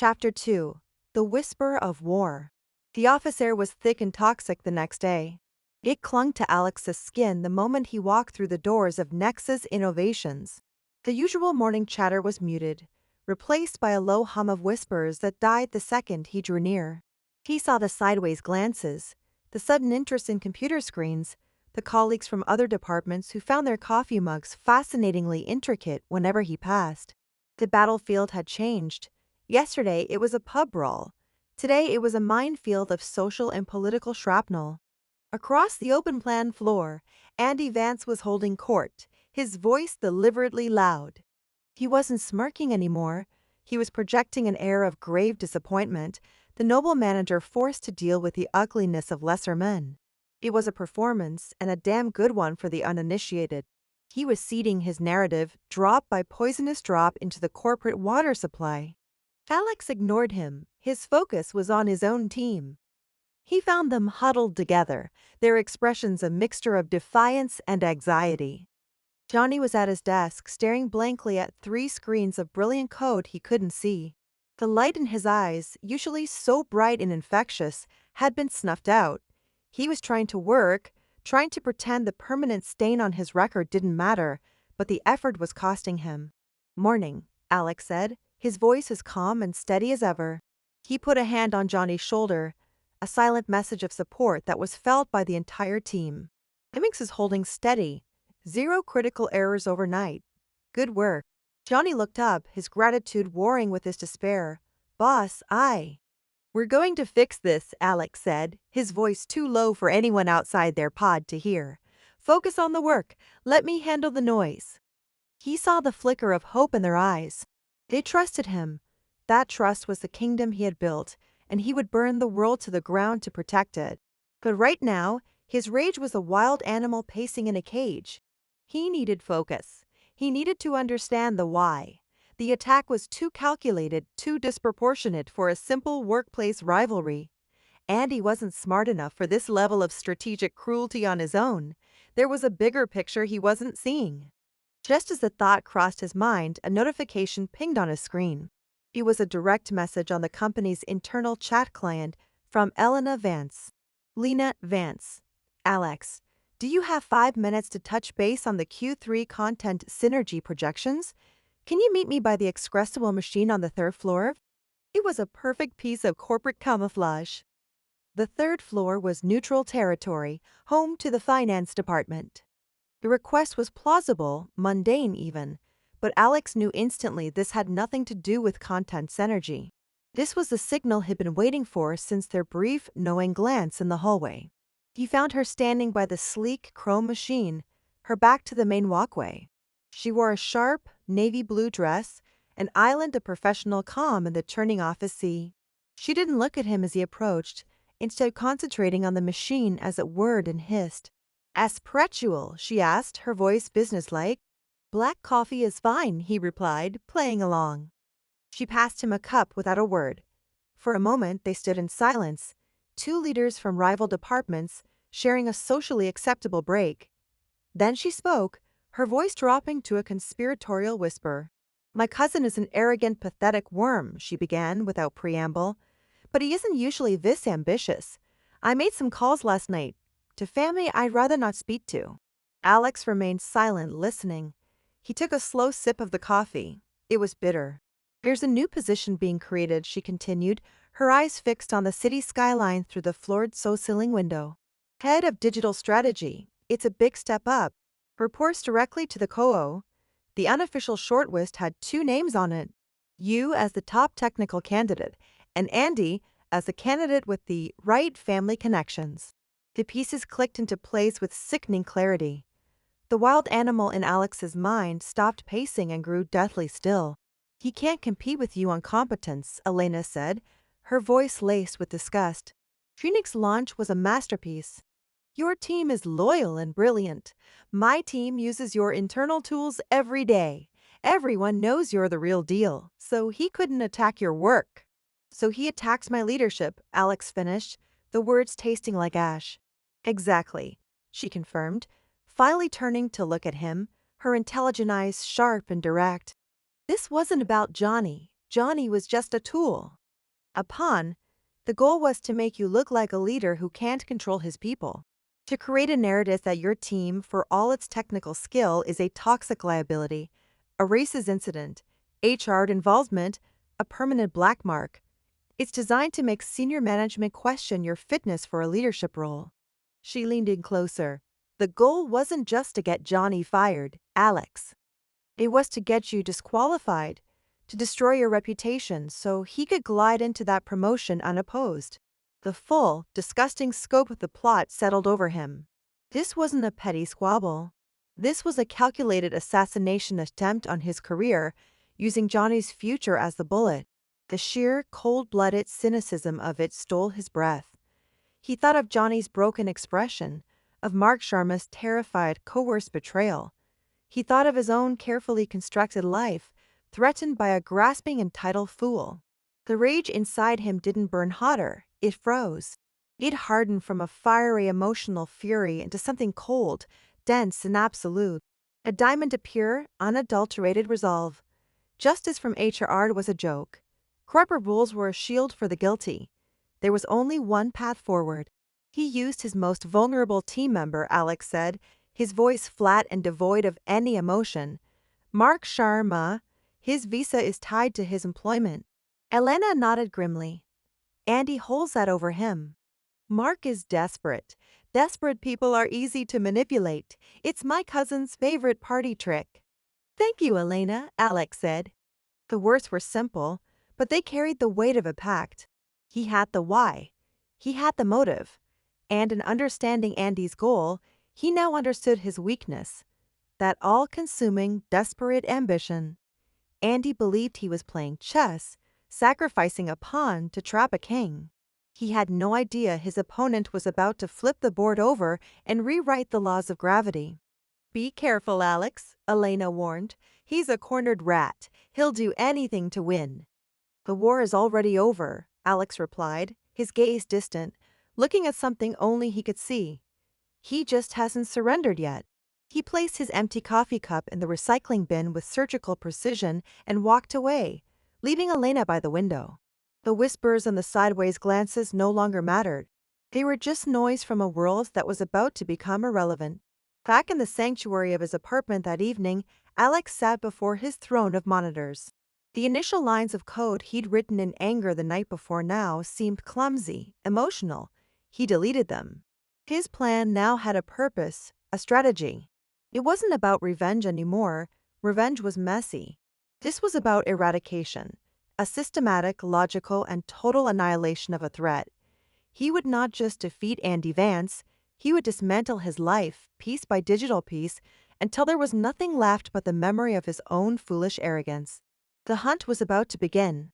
Chapter 2. The Whisper of War. The office air was thick and toxic the next day. It clung to Alex's skin the moment he walked through the doors of Nexus Innovations. The usual morning chatter was muted, replaced by a low hum of whispers that died the second he drew near. He saw the sideways glances, the sudden interest in computer screens, the colleagues from other departments who found their coffee mugs fascinatingly intricate whenever he passed. The battlefield had changed. Yesterday it was a pub brawl. Today it was a minefield of social and political shrapnel. Across the open plan floor, Andy Vance was holding court, his voice deliberately loud. He wasn't smirking anymore. He was projecting an air of grave disappointment, the noble manager forced to deal with the ugliness of lesser men. It was a performance, and a damn good one for the uninitiated. He was seeding his narrative, drop by poisonous drop, into the corporate water supply. Alex ignored him. His focus was on his own team. He found them huddled together, their expressions a mixture of defiance and anxiety. Johnny was at his desk, staring blankly at 3 screens of brilliant code he couldn't see. The light in his eyes, usually so bright and infectious, had been snuffed out. He was trying to work, trying to pretend the permanent stain on his record didn't matter, but the effort was costing him. "Morning," Alex said, his voice as calm and steady as ever. He put a hand on Johnny's shoulder, a silent message of support that was felt by the entire team. "Emmix is holding steady. 0 critical errors overnight. Good work." Johnny looked up, his gratitude warring with his despair. "Boss, we're going to fix this," Alex said, his voice too low for anyone outside their pod to hear. "Focus on the work. Let me handle the noise." He saw the flicker of hope in their eyes. They trusted him. That trust was the kingdom he had built, and he would burn the world to the ground to protect it. But right now, his rage was a wild animal pacing in a cage. He needed focus. He needed to understand the why. The attack was too calculated, too disproportionate for a simple workplace rivalry. Andy wasn't smart enough for this level of strategic cruelty on his own. There was a bigger picture he wasn't seeing. Just as the thought crossed his mind, a notification pinged on his screen. It was a direct message on the company's internal chat client from Elena Vance. "Lena Vance. Alex, do you have 5 minutes to touch base on the Q3 content synergy projections? Can you meet me by the Expressible machine on the 3rd floor?" It was a perfect piece of corporate camouflage. The 3rd floor was neutral territory, home to the finance department. The request was plausible, mundane even, but Alex knew instantly this had nothing to do with content synergy. This was the signal he'd been waiting for since their brief, knowing glance in the hallway. He found her standing by the sleek chrome machine, her back to the main walkway. She wore a sharp, navy blue dress, an island of professional calm in the churning office sea. She didn't look at him as he approached, instead concentrating on the machine as it whirred and hissed. "Espresso," she asked, her voice businesslike. "Black coffee is fine," he replied, playing along. She passed him a cup without a word. For a moment they stood in silence, 2 leaders from rival departments sharing a socially acceptable break. Then she spoke, her voice dropping to a conspiratorial whisper. "My cousin is an arrogant, pathetic worm," she began without preamble. "But he isn't usually this ambitious. I made some calls last night to family I'd rather not speak to." Alex remained silent, listening. He took a slow sip of the coffee. It was bitter. "There's a new position being created," she continued, her eyes fixed on the city skyline through the floored ceiling window. "Head of Digital Strategy. It's a big step up. Reports directly to the COO. The unofficial shortlist had 2 names on it. You as the top technical candidate, and Andy as the candidate with the right family connections." The pieces clicked into place with sickening clarity. The wild animal in Alex's mind stopped pacing and grew deathly still. "He can't compete with you on competence," Elena said, her voice laced with disgust. "Phoenix launch was a masterpiece. Your team is loyal and brilliant. My team uses your internal tools every day. Everyone knows you're the real deal, so he couldn't attack your work." "So he attacks my leadership," Alex finished, the words tasting like ash. "Exactly," she confirmed, finally turning to look at him, her intelligent eyes sharp and direct. "This wasn't about Johnny. Johnny was just a tool. A pawn. The goal was to make you look like a leader who can't control his people. To create a narrative that your team, for all its technical skill, is a toxic liability, a racist incident, HR involvement, a permanent black mark. It's designed to make senior management question your fitness for a leadership role. She leaned in closer. The goal wasn't just to get Johnny fired, Alex. It was to get you disqualified, to destroy your reputation so he could glide into that promotion unopposed. The full, disgusting scope of the plot settled over him. This wasn't a petty squabble. This was a calculated assassination attempt on his career, using Johnny's future as the bullet. The sheer, cold-blooded cynicism of it stole his breath. He thought of Johnny's broken expression, of Mark Sharma's terrified, coerced betrayal. He thought of his own carefully constructed life, threatened by a grasping, entitled fool. The rage inside him didn't burn hotter, it froze. It hardened from a fiery emotional fury into something cold, dense, and absolute. A diamond of pure, unadulterated resolve. Justice from HR was a joke. Corporate rules were a shield for the guilty. There was only one path forward. He used his most vulnerable team member, Alex said, his voice flat and devoid of any emotion. Mark Sharma, his visa is tied to his employment. Elena nodded grimly. Andy holds that over him. Mark is desperate. Desperate people are easy to manipulate. It's my cousin's favorite party trick. Thank you, Elena, Alex said. The words were simple, but they carried the weight of a pact. He had the why. He had the motive. And in understanding Andy's goal, he now understood his weakness. That all-consuming, desperate ambition. Andy believed he was playing chess, sacrificing a pawn to trap a king. He had no idea his opponent was about to flip the board over and rewrite the laws of gravity. Be careful, Alex, Elena warned. He's a cornered rat. He'll do anything to win. The war is already over, Alex replied, his gaze distant, looking at something only he could see. He just hasn't surrendered yet. He placed his empty coffee cup in the recycling bin with surgical precision and walked away, leaving Elena by the window. The whispers and the sideways glances no longer mattered. They were just noise from a world that was about to become irrelevant. Back in the sanctuary of his apartment that evening, Alex sat before his throne of monitors. The initial lines of code he'd written in anger the night before now seemed clumsy, emotional. He deleted them. His plan now had a purpose, a strategy. It wasn't about revenge anymore. Revenge was messy. This was about eradication, a systematic, logical, and total annihilation of a threat. He would not just defeat Andy Vance, he would dismantle his life, piece by digital piece, until there was nothing left but the memory of his own foolish arrogance. The hunt was about to begin.